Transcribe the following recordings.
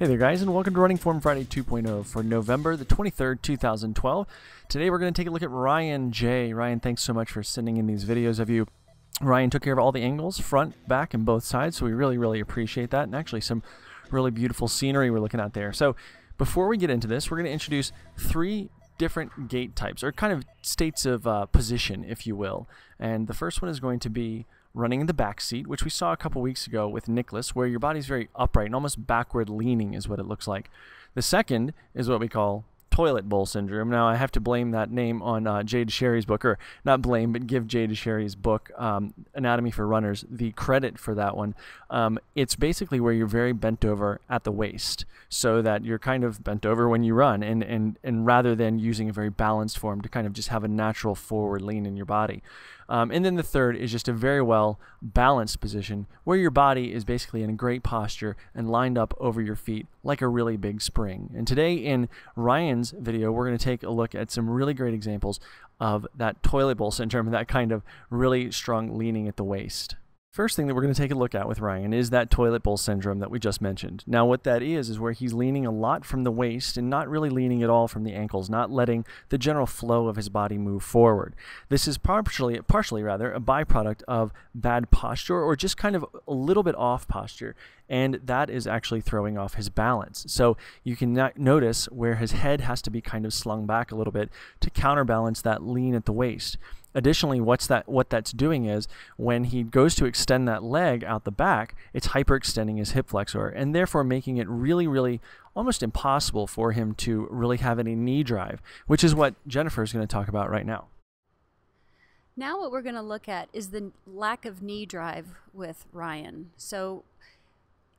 Hey there guys, and welcome to Running Form Friday 2.0 for November the 23rd, 2012. Today we're going to take a look at Ryan J. Ryan, thanks so much for sending in these videos of you. Ryan took care of all the angles, front, back, and both sides, so we really appreciate that, and actually some really beautiful scenery we're looking at there. So before we get into this, we're going to introduce three different gait types, or kind of states of position, if you will. And the first one is going to be running in the back seat, which we saw a couple weeks ago with Nicholas, where your body's very upright and almost backward leaning is what it looks like. The second is what we call toilet bowl syndrome. Now, I have to blame that name on Jay Deshairy's book, or not blame, but give Jay Deshairy's book, Anatomy for Runners, the credit for that one. It's basically where you're very bent over at the waist, so that you're kind of bent over when you run, and rather than using a very balanced form to kind of just have a natural forward lean in your body. And then the third is just a very well balanced position where your body is basically in a great posture and lined up over your feet like a really big spring. And today in Ryan's video, we're going to take a look at some really great examples of that toilet bowl syndrome, that kind of really strong leaning at the waist. First thing that we're going to take a look at with Ryan is that toilet bowl syndrome that we just mentioned. Now what that is where he's leaning a lot from the waist and not really leaning at all from the ankles, not letting the general flow of his body move forward. This is partially a byproduct of bad posture, or just kind of a little bit off posture, and that is actually throwing off his balance. So you can notice where his head has to be kind of slung back a little bit to counterbalance that lean at the waist. Additionally, what that's doing is when he goes to extend that leg out the back, it's hyperextending his hip flexor, and therefore making it really almost impossible for him to really have any knee drive, which is what Jennifer is going to talk about right now. Now what we're going to look at is the lack of knee drive with Ryan. So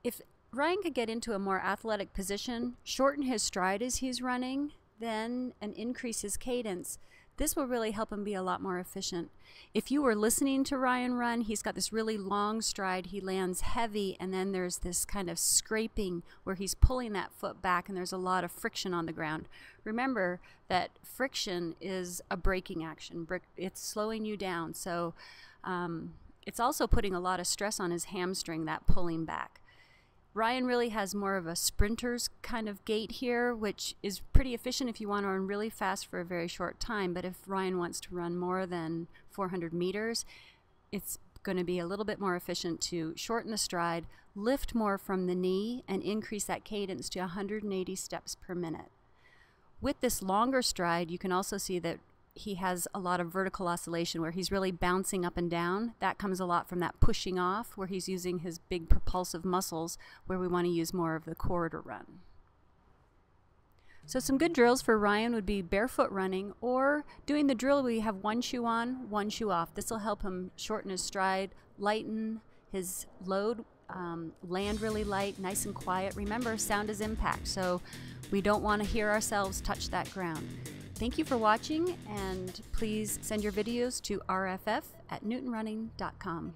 if Ryan could get into a more athletic position, shorten his stride as he's running, and increase his cadence, this will really help him be a lot more efficient. If you were listening to Ryan run, he's got this really long stride, he lands heavy, and then there's this kind of scraping where he's pulling that foot back, and there's a lot of friction on the ground. Remember that friction is a braking action. It's slowing you down, so it's also putting a lot of stress on his hamstring, that pulling back. Ryan really has more of a sprinter's kind of gait here, which is pretty efficient if you want to run really fast for a very short time. But if Ryan wants to run more than 400 meters, it's going to be a little bit more efficient to shorten the stride, lift more from the knee, and increase that cadence to 180 steps per minute. With this longer stride, you can also see that he has a lot of vertical oscillation where he's really bouncing up and down. That comes a lot from that pushing off, where he's using his big propulsive muscles, where we want to use more of the corridor run. So some good drills for Ryan would be barefoot running, or doing the drill where you have one shoe on, one shoe off. This will help him shorten his stride, lighten his load, land really light, nice and quiet. Remember, sound is impact, so we don't want to hear ourselves touch that ground. Thank you for watching, and please send your videos to rff@newtonrunning.com.